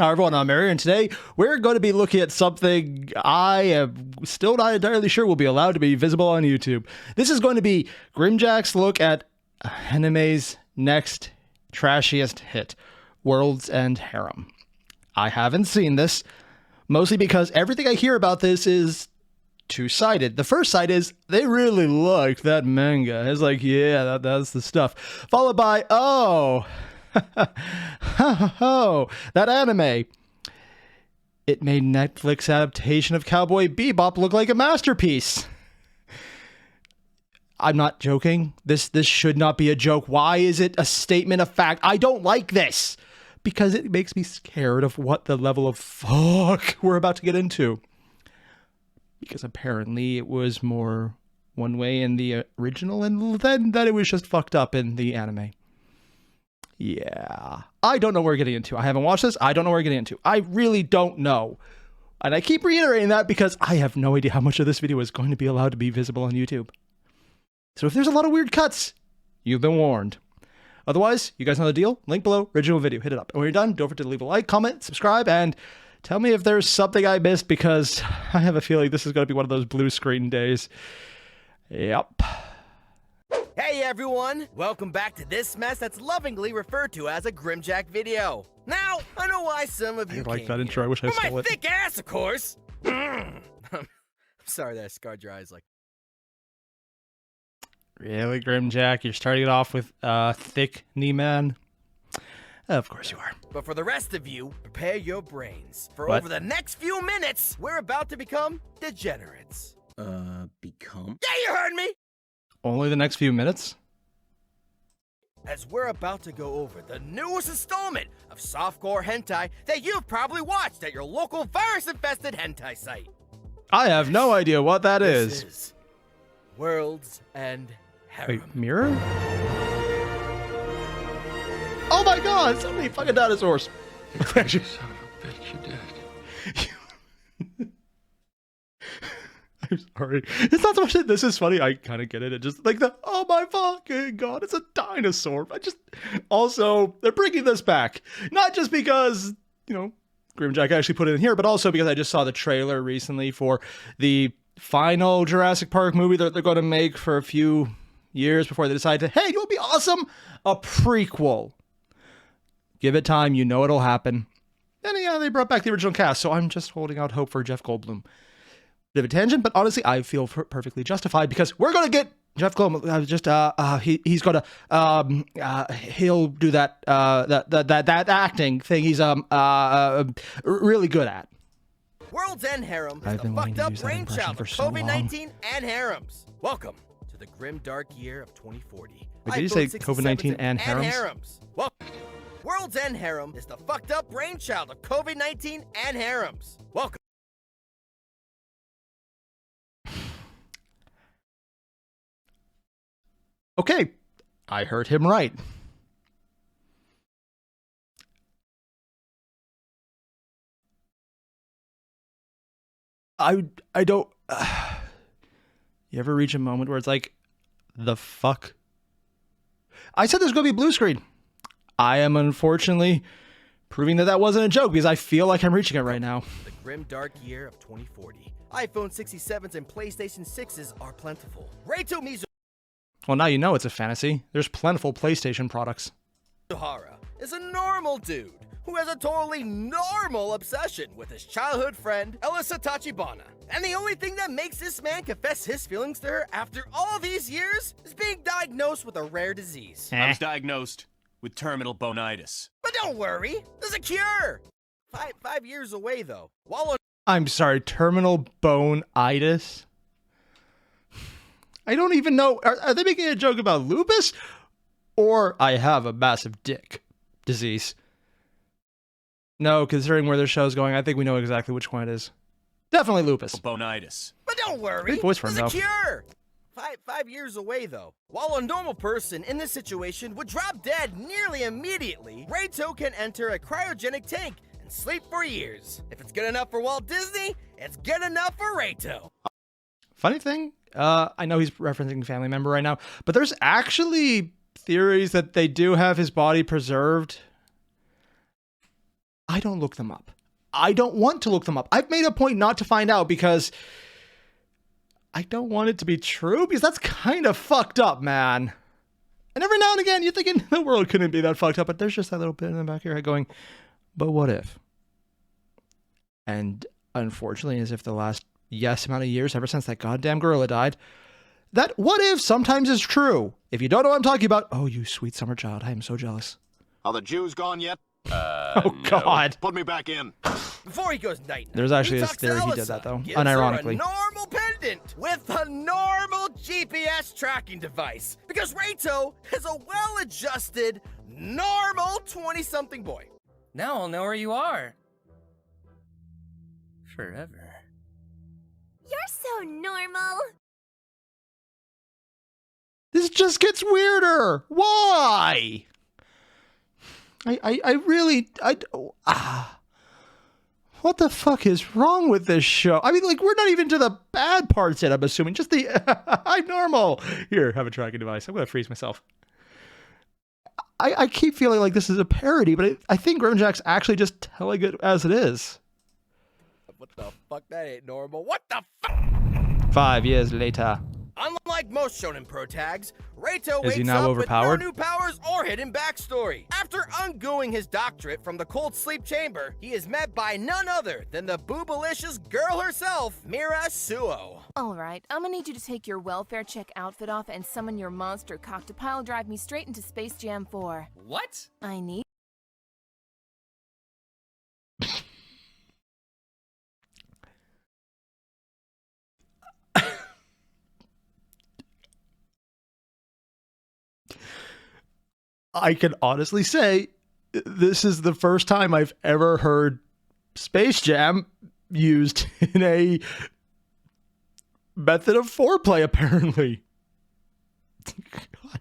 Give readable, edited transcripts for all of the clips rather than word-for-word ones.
Hi everyone, I'm Airier, and today we're going to be looking at something I am still not entirely sure will be allowed to be visible on YouTube. This is going to be Grimmjack's look at anime's next trashiest hit, World's End Harem. I haven't seen this, mostly because everything I hear about this is two-sided. The first side is, they really liked that manga. It's like, yeah, that's the stuff. Followed by, oh... that anime. It made Netflix adaptation of Cowboy Bebop look like a masterpiece. I'm not joking. This should not be a joke. Why is it a statement of fact? I don't like this because it makes me scared of what the level of fuck we're about to get into. Because apparently it was more one way in the original and then that it was just fucked up in the anime. Yeah, I don't know what we're getting into. I haven't watched this. I don't know what we're getting into. I really don't know. And I keep reiterating that because I have no idea how much of this video is going to be allowed to be visible on YouTube. So if there's a lot of weird cuts, you've been warned. Otherwise, you guys know the deal. Link below, original video. Hit it up. And when you're done, don't forget to leave a like, comment, subscribe, and tell me if there's something I missed because I have a feeling this is going to be one of those blue screen days. Yep. Hey everyone! Welcome back to this mess that's lovingly referred to as a Grimmjack video. Now, I know why some of you I like that intro. I wish I for stole my it. thick ass, of course! I'm sorry that I scarred your eyes like... Really, Grimmjack? You're starting it off with thick knee man? Of course you are. But for the rest of you, prepare your brains. For What? over the next few minutes, we're about to become degenerates. Become? Yeah, you heard me! Only the next few minutes? As we're about to go over the newest installment of softcore hentai that you've probably watched at your local virus-infested hentai site. I have no idea what that This is. is World's End Harem. Wait, mirror? Oh my god, so many fucking dinosaurs. Actually, Son of a bitch, you did. I'm sorry. It's not so much that this is funny. I kind of get it. It just like the, oh my fucking god, it's a dinosaur. Also, they're bringing this back. Not just because, you know, Grimmjack actually put it in here, but also because I just saw the trailer recently for the final Jurassic Park movie that they're going to make for a few years before they decide to, hey, you know what would be awesome? A prequel. Give it time. You know it'll happen. And yeah, they brought back the original cast, so I'm just holding out hope for Jeff Goldblum. Bit of a tangent, but honestly, I feel perfectly justified because we're gonna get Jeff Goldblum. He's gonna he'll do that acting thing. He's really good at. World's End Harem is I've the been wanting fucked to up use that impression brainchild for of so long. COVID-19 and harems. Welcome to the grim dark year of 2040. Wait, did you say COVID-19 and harems? Well, World's End Harem is the fucked up brainchild of COVID-19 and harems. Welcome. Okay, I heard him right. I don't. You ever reach a moment where it's like, the fuck? I said there's going to be a blue screen. I am unfortunately proving that that wasn't a joke because I feel like I'm reaching it right now. The grim dark year of 2040. iPhone 67s and PlayStation 6s are plentiful. Raito Well, now you know it's a fantasy. There's plentiful PlayStation products. Mizuhara is a normal dude who has a totally normal obsession with his childhood friend, Elisa Tachibana. And the only thing that makes this man confess his feelings to her after all these years is being diagnosed with a rare disease. I was diagnosed with terminal bonitis. But don't worry, there's a cure! Five years away, though. While on I'm sorry, terminal bone-itis? I don't even know. Are they making a joke about lupus? Or I have a massive dick disease? No, considering where this show's going, I think we know exactly which one it is. Definitely lupus. Bonitis. But don't worry, Great voice for him, there's a though. cure! Five years away, though. While a normal person in this situation would drop dead nearly immediately, Raito can enter a cryogenic tank and sleep for years. If it's good enough for Walt Disney, it's good enough for Raito. Funny thing, I know he's referencing family member right now, but there's actually theories that they do have his body preserved I don't look them up. I don't want to look them up. I've made a point not to find out because I don't want it to be true, because that's kind of fucked up, man. And every now and again, you're thinking the world couldn't be that fucked up, but there's just that little bit in the back of your head going, but what if? And unfortunately, as if the last amount of years, ever since that goddamn gorilla died, that what if sometimes is true. If you don't know what I'm talking about, oh, you sweet summer child, I am so jealous. Are the Jews gone yet? Oh, God. Put me back in. Before he goes night-night, There's actually he a talks to theory he Elisa, did that, though, gives her unironically. a normal pendant with a normal GPS tracking device, because Raito is a well-adjusted, normal 20-something boy. Now I'll know where you are. Forever. You're so normal. This just gets weirder. Why? What the fuck is wrong with this show? I mean, like, we're not even to the bad parts yet, I'm assuming. Just the, I'm normal. Here, have a tracking device. I'm going to freeze myself. I keep feeling like this is a parody, but I think Grimmjack's actually just telling it as it is. What the fuck? That ain't normal. What the fuck? 5 years later. Unlike most shonen pro tags, Raito Is he wakes now up overpowered? with no new powers or hidden backstory. After ungoing his doctorate from the cold sleep chamber, he is met by none other than the boobalicious girl herself, Mira Suo. All right, I'm gonna need you to take your welfare check outfit off and summon your monster cock to pile drive me straight into Space Jam 4. What? I need... I can honestly say this is the first time I've ever heard Space Jam used in a method of foreplay, apparently. God.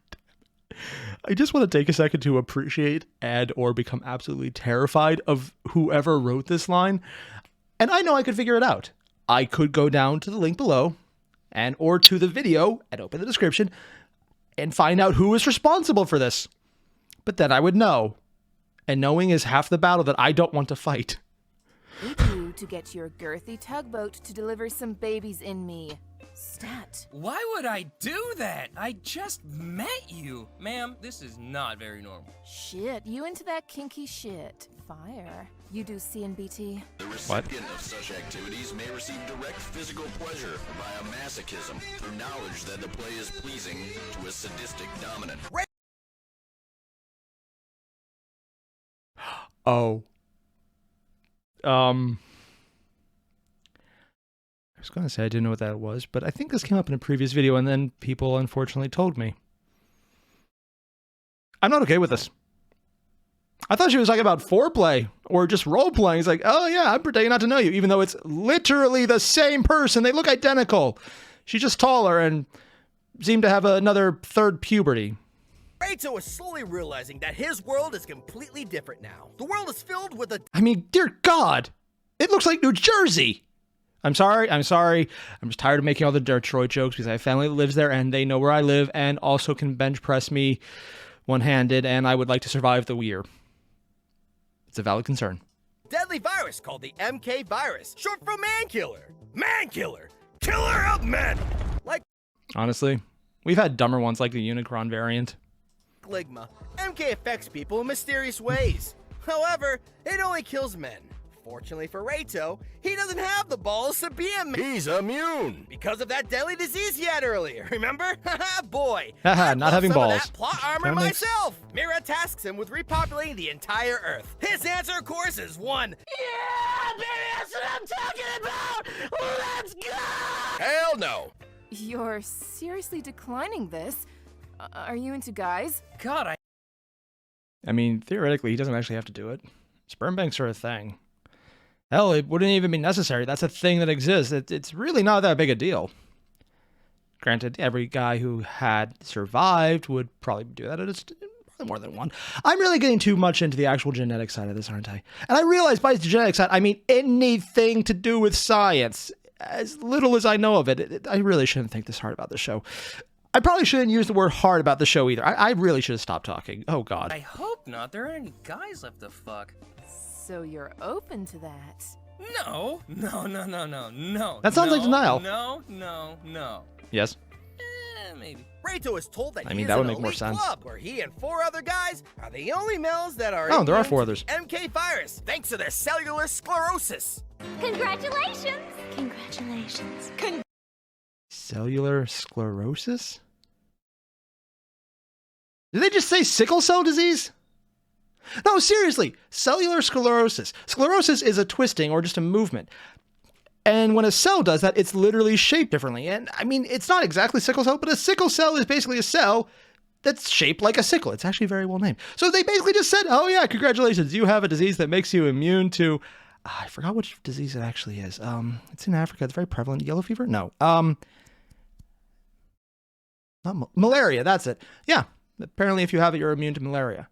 I just want to take a second to appreciate and or become absolutely terrified of whoever wrote this line. And I know I could figure it out. I could go down to the link below and or to the video and open the description and find out who is responsible for this. But then I would know. And knowing is half the battle that I don't want to fight. Need you to get your girthy tugboat to deliver some babies in me. Stat. Why would I do that? I just met you. Ma'am, this is not very normal. Shit, you into that kinky shit. Fire. You do CNBT. The recipient of such activities may receive direct physical pleasure via masochism through knowledge that the play is pleasing to a sadistic dominant. Oh. I was going to say I didn't know what that was, but I think this came up in a previous video and then people unfortunately told me. I'm not okay with this. I thought she was talking about foreplay or just role-playing. It's like, oh yeah, I'm pretending not to know you, even though it's literally the same person. They look identical. She's just taller and seemed to have another third puberty. Raito is slowly realizing that his world is completely different now. The world is filled with a... I mean, dear God, it looks like New Jersey. I'm sorry. I'm just tired of making all the Detroit jokes because I have family that lives there and they know where I live and also can bench press me one-handed and I would like to survive the year. It's a valid concern. deadly virus called the MK virus, short for man killer. Man killer. Killer of men. Like Honestly, we've had dumber ones like the Unicron variant. Ligma, MK affects people in mysterious ways. However, it only kills men. Fortunately for Raito, he doesn't have the balls to be a man. He's immune. Because of that deadly disease he had earlier, remember? Haha, boy. Haha, I'd not love having some of balls. that plot armor Kinda makes- myself. Mira tasks him with repopulating the entire Earth. His answer, of course, is one. Yeah, baby, that's what I'm talking about. Let's go. Hell no. You're seriously declining this? Are you into guys? God, I mean, theoretically, he doesn't actually have to do it. Sperm banks are a thing. Hell, it wouldn't even be necessary. That's a thing that exists. It's really not that big a deal. Granted, every guy who had survived would probably do that. It's probably more than one. I'm really getting too much into the actual genetic side of this, aren't I? And I realize by the genetic side, I mean anything to do with science. As little as I know of it, I really shouldn't think this hard about the show. I probably shouldn't use the word hard about the show either. I really should have stopped talking. Oh, God. I hope not. There aren't any guys left to fuck. So you're open to that? No. That sounds like denial. No. Yes. Maybe. Raito is told that I he mean, is that would an make more elite sense. club where he and 4 other guys are the only males that are Oh, there are immune 4 to others. the MK virus thanks to their cellular sclerosis. Congratulations! Congratulations. Cellular sclerosis? Did they just say sickle cell disease? No, seriously, cellular sclerosis. Sclerosis is a twisting or just a movement. And when a cell does that, it's literally shaped differently. And I mean, it's not exactly sickle cell, but a sickle cell is basically a cell that's shaped like a sickle. It's actually very well named. So they basically just said, oh yeah, congratulations, you have a disease that makes you immune to... I forgot which disease it actually is. It's in Africa. It's very prevalent. Yellow fever? No. Not malaria, that's it. Yeah, apparently if you have it, you're immune to malaria.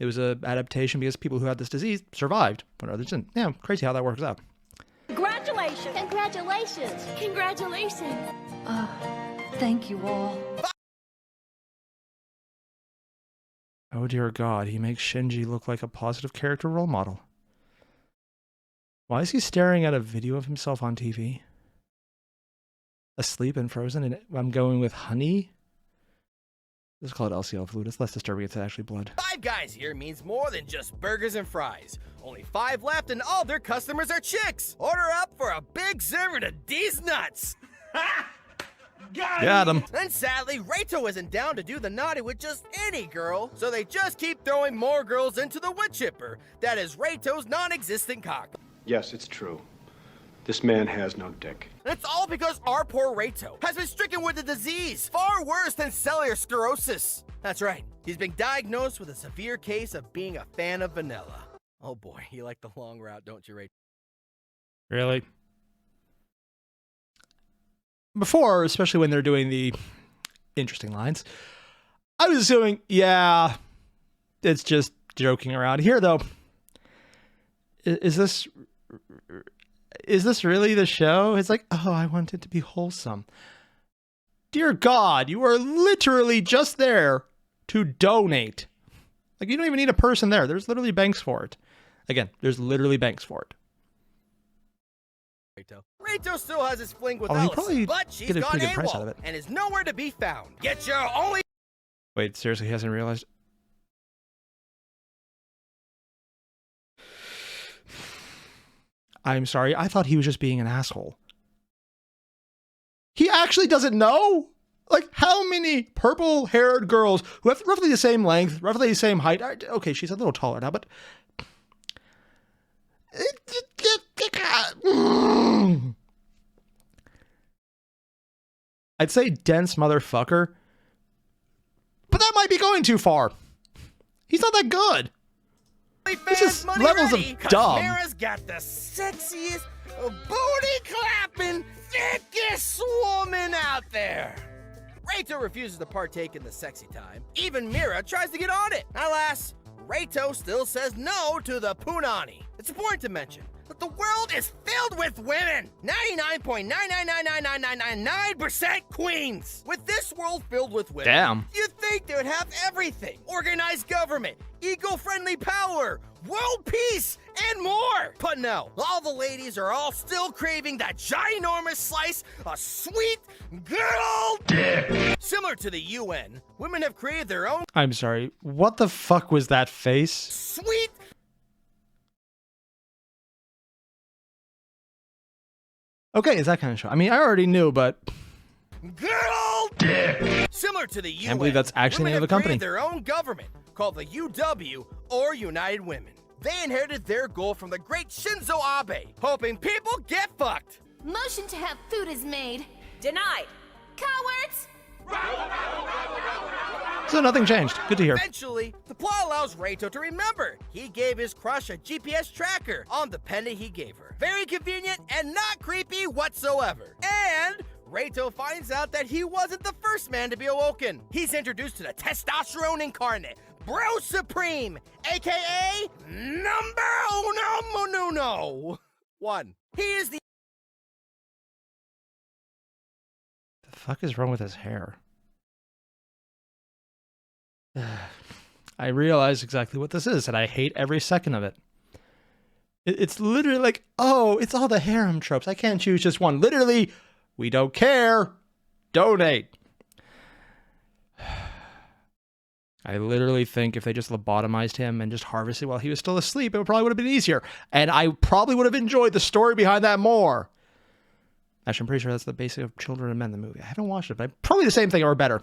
It was an adaptation because people who had this disease survived when others didn't. Yeah, crazy how that works out. Congratulations! Congratulations! Congratulations! Thank you all. Oh dear God, he makes Shinji look like a positive character role model. Why is he staring at a video of himself on TV? Asleep and frozen, and I'm going with honey? Let's call it LCL fluid. It's less disturbing. It's actually blood. 5 guys here means more than just burgers and fries. Only 5 left and all their customers are chicks. Order up for a big server to these nuts. Got him. And sadly, Raito isn't down to do the naughty with just any girl, so they just keep throwing more girls into the wood chipper. That is Raito's non-existent cock. Yes, it's true. This man has no dick. And it's all because our poor Raito has been stricken with a disease far worse than cellular sclerosis. That's right, he's been diagnosed with a severe case of being a fan of vanilla. Oh boy, you like the long route, don't you, Raito? Really? Before, especially when they're doing the interesting lines, I was assuming, yeah, it's just joking around. Here, though, is this really the show? It's like, oh, I want it to be wholesome. Dear God, you are literally just there to donate. Like, you don't even need a person there. There's literally banks for it. Again, there's literally banks for it. Raito still has his fling with Oh, he Alice, probably but she's get a gone pretty good price out of AWOL it. and is nowhere to be found. Get your only... Wait, seriously, he hasn't realized? I'm sorry, I thought he was just being an asshole. He actually doesn't know? Like, how many purple-haired girls who have roughly the same length, roughly the same height... Okay, she's a little taller now, but... I'd say dense motherfucker, but that might be going too far. He's not that good. This is levels of dumb. Mara's got the sexiest, booty-clapping, thickest woman out there. Raito refuses to partake in the sexy time. Even Mira tries to get on it. Alas, Raito still says no to the punani. It's important to mention that the world is filled with women. 99.9999999% queens. With this world filled with women, Damn. you'd think they would have everything. Organized government, eco-friendly power, world peace, and more. But no, all the ladies are all still craving that ginormous slice of sweet girl dick. Similar to the UN, women have created their own I'm sorry, what the fuck was that face? sweet Okay, it's that kind of show. I mean, I already knew, but... girl dick. Similar to the UN, Can't believe that's actually the name of the company. created their own government called the UW, or United Women. They inherited their goal from the great Shinzo Abe, hoping people get fucked. Motion to have food is made. Denied. Cowards! So nothing changed. Good to hear. Eventually, the plot allows Raito to remember he gave his crush a GPS tracker on the pendant he gave her. Very convenient and not creepy whatsoever. And Raito finds out that he wasn't the first man to be awoken. He's introduced to the testosterone incarnate, Bro Supreme, aka number uno. One. He is the Fuck is wrong with his hair? I realize exactly what this is, and I hate every second of it. It's literally like, oh, it's all the harem tropes. I can't choose just one. Literally, we don't care. Donate. I literally think if they just lobotomized him and just harvested while he was still asleep, it probably would have been easier. And I probably would have enjoyed the story behind that more. Actually, I'm pretty sure that's the basic of Children of Men, the movie. I haven't watched it, but probably the same thing or better.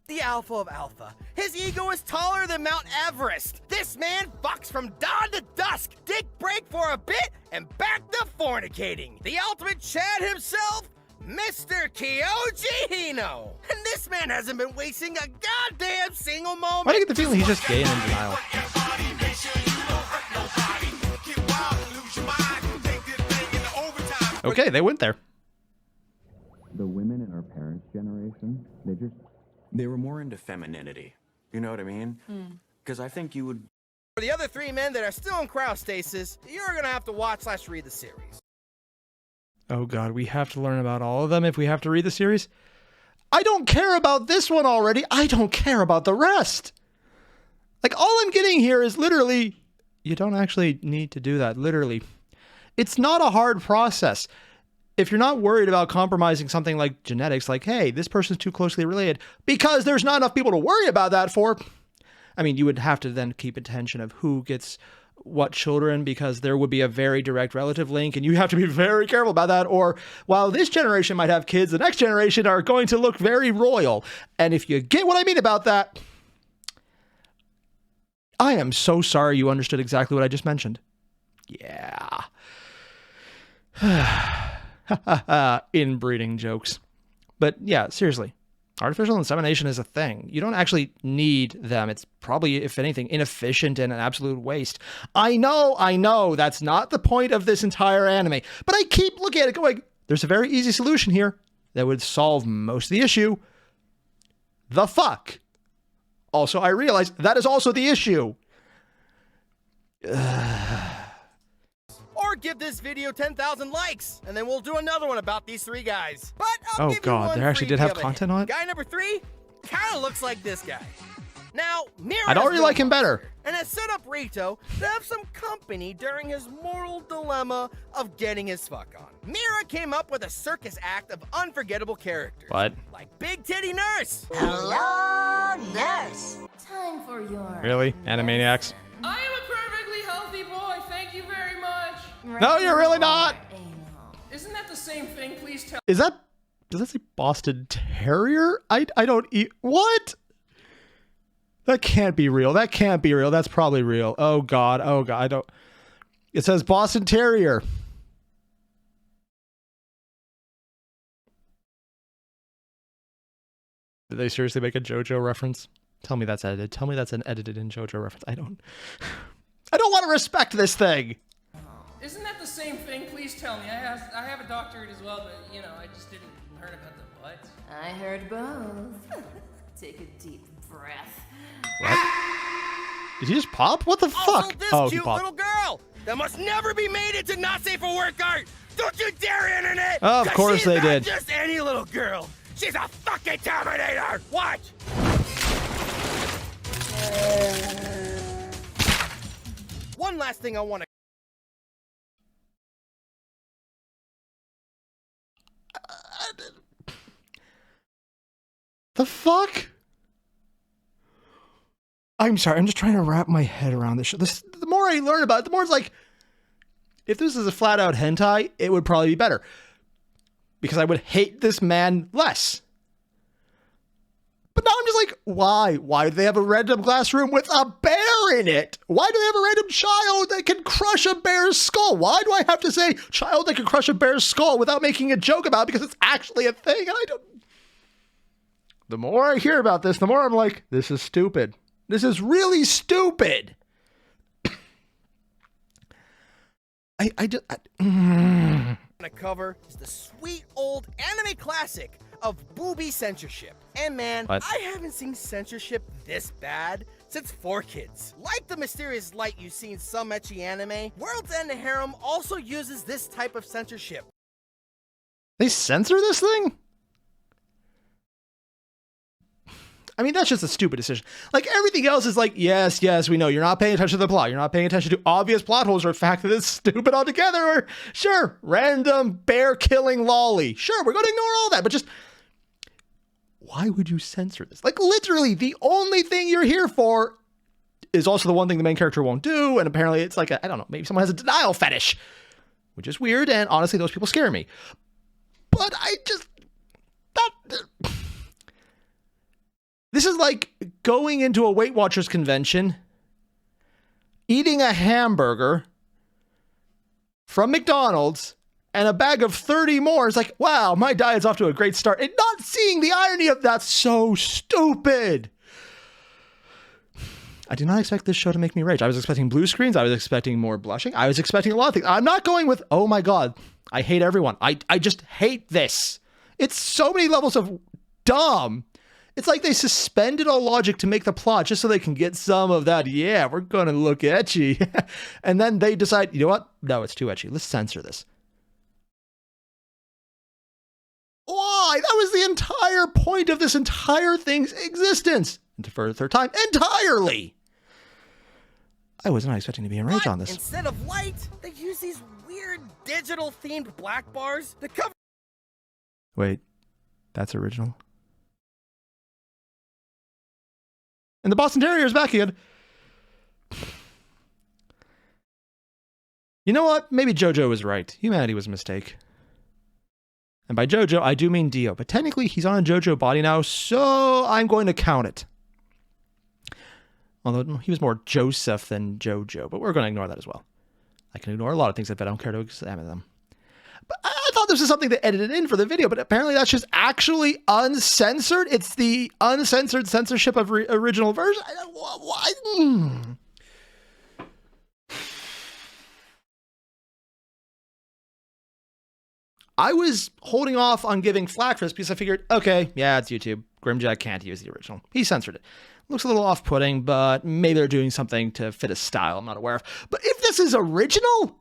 The alpha of alpha. His ego is taller than Mount Everest. This man fucks from dawn to dusk. Dick break for a bit and back to fornicating. The ultimate Chad himself, Mr. Kyoji Hino. And this man hasn't been wasting a goddamn single moment. Why do I get the feeling he's just gay and in denial? Okay, they went there. The women in our parents' generation, they were more into femininity. You know what I mean? Because I think you would... For the other three men that are still in cryostasis, you're gonna have to watch/read the series. Oh god, we have to learn about all of them if we have to read the series? I don't care about this one already. I don't care about the rest. Like, all I'm getting here is literally, you don't actually need to do that, literally. It's not a hard process. If you're not worried about compromising something like genetics, like, hey, this person's too closely related, because there's not enough people to worry about that for. I mean, you would have to then keep attention of who gets what children, because there would be a very direct relative link, and you have to be very careful about that. Or while this generation might have kids, the next generation are going to look very royal. And if you get what I mean about that, I am so sorry you understood exactly what I just mentioned. Yeah. Inbreeding jokes. But yeah, seriously, artificial insemination is a thing. You don't actually need them. It's probably, if anything, inefficient and an absolute waste. I know, that's not the point of this entire anime. But I keep looking at it going, there's a very easy solution here that would solve most of the issue. The fuck? Also, I realize that is also the issue. Or give this video 10,000 likes, and then we'll do another one about these three guys. But I'll Oh give you god, one they actually free did have give a content hint. on it? Guy number 3 kind of looks like this guy. Now, Mira I'd already has like him better. monster, and has set up Raito to have some company during his moral dilemma of getting his fuck on. Mira came up with a circus act of unforgettable characters. What? Like Big Titty Nurse. Hello, nurse. Time for your... Really? Animaniacs? I am a perfectly healthy boy. Thank you very much. No, you're really not. Isn't that the same thing? Please tell. Is that, does that say Boston Terrier? I don't eat, what? That can't be real. That can't be real. That's probably real. Oh god, I don't, it says Boston Terrier. Did they seriously make a JoJo reference? Tell me that's edited. Tell me that's an edited in JoJo reference. I don't want to respect this thing. Isn't that the same thing? Please tell me. I have a doctorate as well, but you know, I just didn't learn about the butt. I heard both. Take a deep breath. What? Did he just pop? What the Also, fuck? this Oh, he cute popped. little girl that must never be made into not safe for work art. Don't you dare, internet! Of 'Cause course she's they not did. Just any little girl. She's a fucking Terminator. Watch. One last thing I want to. The fuck? I'm sorry, I'm just trying to wrap my head around this shit. The more I learn about it, the more it's like, if this is a flat out hentai, it would probably be better. Because I would hate this man less. But now I'm just like, why? Why do they have a random classroom with a bear in it? Why do they have a random child that can crush a bear's skull? Why do I have to say child that can crush a bear's skull without making a joke about it? Because it's actually a thing, and I don't... The more I hear about this, the more I'm like, this is stupid. This is really stupid. To cover is the sweet old anime classic of booby censorship. And man, What? I haven't seen censorship this bad since 4Kids. Like the mysterious light you see in some ecchi anime, World's End Harem also uses this type of censorship. They censor this thing? I mean, that's just a stupid decision. Like, everything else is like, yes, we know you're not paying attention to the plot. You're not paying attention to obvious plot holes or the fact that it's stupid altogether. Or, sure, random bear-killing lolly. Sure, we're going to ignore all that. But just, why would you censor this? Like, literally, the only thing you're here for is also the one thing the main character won't do. And apparently it's like, I don't know, maybe someone has a denial fetish, which is weird. And honestly, those people scare me. But I just... This is like going into a Weight Watchers convention, eating a hamburger from McDonald's, and a bag of 30 more. It's like, wow, my diet's off to a great start. And not seeing the irony of that's so stupid. I did not expect this show to make me rage. I was expecting blue screens. I was expecting more blushing. I was expecting a lot of things. I'm not going with, oh my God, I hate everyone. I just hate this. It's so many levels of dumb. It's like they suspended all logic to make the plot just so they can get some of that, yeah, we're going to look etchy. And then they decide, you know what? No, it's too etchy. Let's censor this. Why? That was the entire point of this entire thing's existence. And for the third time, entirely. I was not expecting to be enraged on this. Instead of light, they use these weird digital-themed black bars to cover... Wait, that's original? And the Boston Terrier is back again. You know what? Maybe JoJo was right. Humanity was a mistake. And by JoJo, I do mean Dio. But technically, he's on a JoJo body now, so I'm going to count it. Although he was more Joseph than JoJo. But we're going to ignore that as well. I can ignore a lot of things if I don't care to examine them. But I thought this was something they edited in for the video, but apparently that's just actually uncensored. It's the uncensored censorship of original version. I was holding off on giving flack for this because I figured, okay, yeah, it's YouTube. Grimmjack can't use the original. He censored it. Looks a little off-putting, but maybe they're doing something to fit a style I'm not aware of. But if this is original...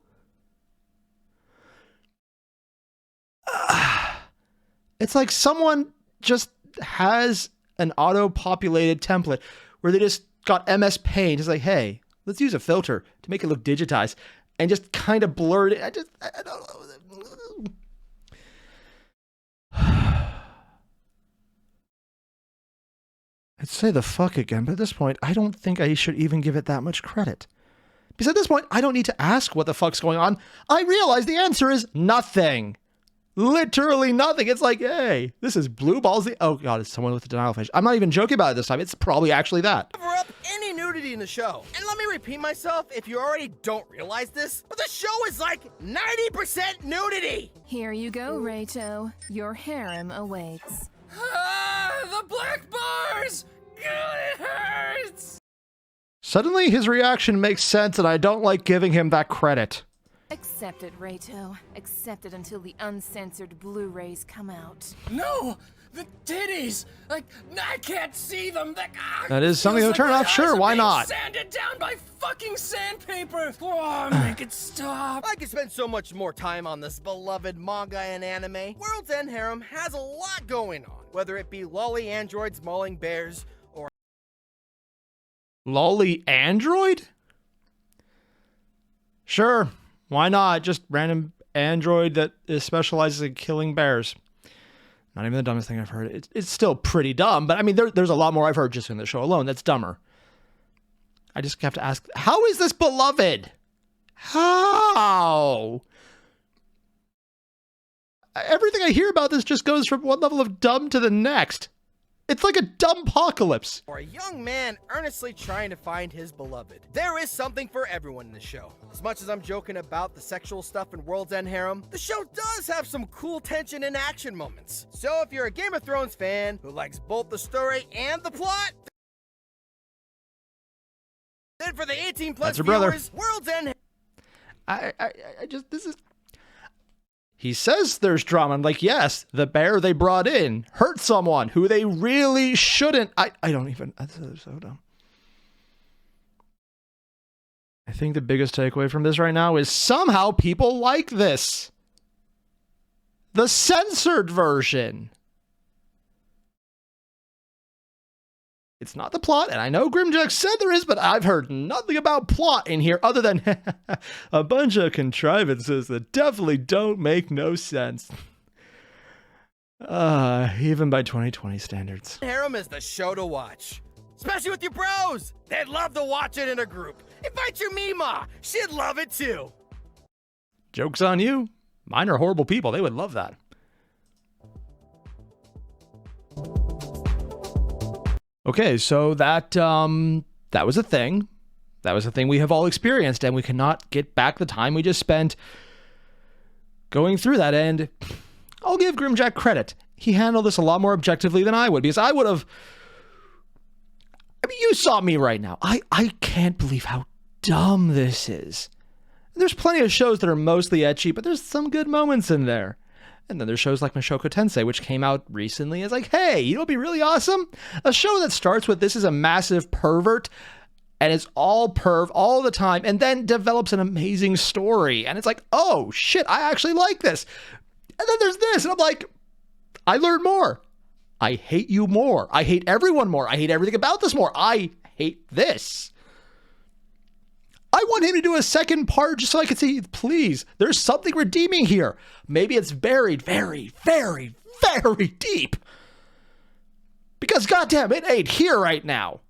it's like someone just has an auto-populated template where they just got MS Paint. It's like, hey, let's use a filter to make it look digitized and just kind of blurred it. I don't know. I'd say the fuck again, but at this point, I don't think I should even give it that much credit. Because at this point, I don't need to ask what the fuck's going on. I realize the answer is nothing. Literally nothing. It's like, hey, this is blue balls. Oh God, it's someone with a denial face. I'm not even joking about it this time. It's probably actually that. Cover up any nudity in the show. And let me repeat myself if you already don't realize this, but the show is like 90% nudity. Here you go, Raito. Your harem awaits. The black bars! God, it hurts! Suddenly his reaction makes sense and I don't like giving him that credit. Accept it, Raito. Accept it until the uncensored Blu-rays come out. No! The titties! Like, I can't see them! That is something to turn off? Sure, why not? Sanded down by fucking sandpaper! Oh, make it stop! I could spend so much more time on this beloved manga and anime. World's End Harem has a lot going on, whether it be lolly androids mauling bears, or... Lolly android? Sure. Why not? Just random android that specializes in killing bears. Not even the dumbest thing I've heard. It's still pretty dumb, but I mean, there's a lot more I've heard just in the show alone that's dumber. I just have to ask, how is this beloved? How? Everything I hear about this just goes from one level of dumb to the next. It's like a dumb apocalypse. Or a young man earnestly trying to find his beloved. There is something for everyone in the show. As much as I'm joking about the sexual stuff in World's End Harem, the show does have some cool tension and action moments. So if you're a Game of Thrones fan who likes both the story and the plot, then for the 18+ That's your brother. viewers, World's End this is... He says there's drama. I'm like, yes, the bear they brought in hurt someone who they really shouldn't. I don't even... That's so dumb. I think the biggest takeaway from this right now is somehow people like this. The censored version. It's not the plot, and I know Grimmjack said there is, but I've heard nothing about plot in here other than a bunch of contrivances that definitely don't make no sense. Even by 2020 standards. Harem is the show to watch. Especially with your bros. They'd love to watch it in a group. Invite your Mima. She'd love it too. Joke's on you. Mine are horrible people. They would love that. Okay, so that was a thing. That was a thing we have all experienced, and we cannot get back the time we just spent going through that. And I'll give Grimmjack credit. He handled this a lot more objectively than I would, because I would have... I mean, you saw me right now. I can't believe how dumb this is. There's plenty of shows that are mostly ecchi, but there's some good moments in there. And then there's shows like Mushoku Tensei, which came out recently. It's like, hey, you know what'd be really awesome? A show that starts with this is a massive pervert, and it's all perv all the time, and then develops an amazing story. And it's like, oh, shit, I actually like this. And then there's this, and I'm like, I learned more. I hate you more. I hate everyone more. I hate everything about this more. I hate this. I want him to do a second part just so I can see, please, there's something redeeming here. Maybe it's buried very, very, very deep. Because goddamn, it ain't here right now.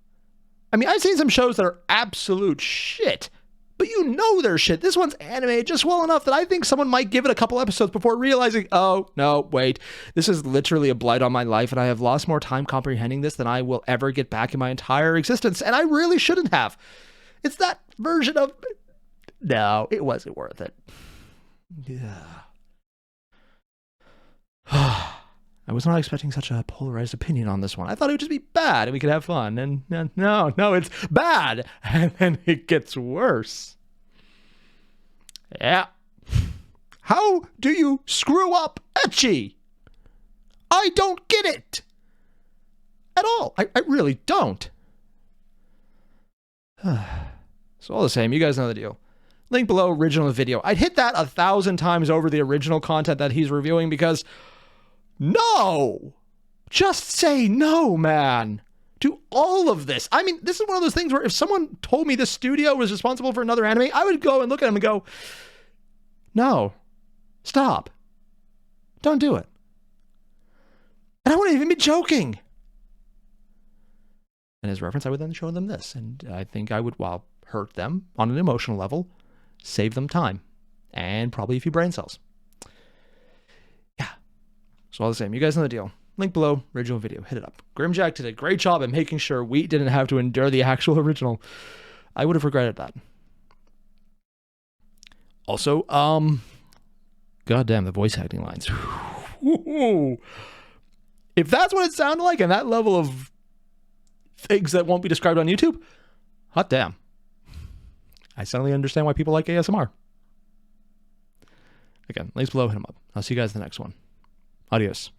I mean, I've seen some shows that are absolute shit, but you know they're shit. This one's animated just well enough that I think someone might give it a couple episodes before realizing, oh, no, wait, this is literally a blight on my life, and I have lost more time comprehending this than I will ever get back in my entire existence, and I really shouldn't have. It's that version of... No, it wasn't worth it. Yeah. I was not expecting such a polarized opinion on this one. I thought it would just be bad and we could have fun. And no, it's bad. And then it gets worse. Yeah. How do you screw up ecchi? I don't get it. At all. I really don't. So all the same, you guys know the deal. Link below, original video. I'd hit that 1,000 times over the original content that he's reviewing because no! Just say no, man. To all of this. I mean, this is one of those things where if someone told me this studio was responsible for another anime, I would go and look at him and go, no. Stop. Don't do it. And I wouldn't even be joking. And as reference, I would then show them this. And I think I would, while hurt them on an emotional level, save them time. And probably a few brain cells. Yeah. So all the same, you guys know the deal. Link below, original video. Hit it up. Grimmjack did a great job at making sure we didn't have to endure the actual original. I would have regretted that. Also, goddamn, the voice acting lines. If that's what it sounded like and that level of things that won't be described on YouTube, hot damn. I suddenly understand why people like ASMR. Again, links below, hit them up. I'll see you guys in the next one. Adios.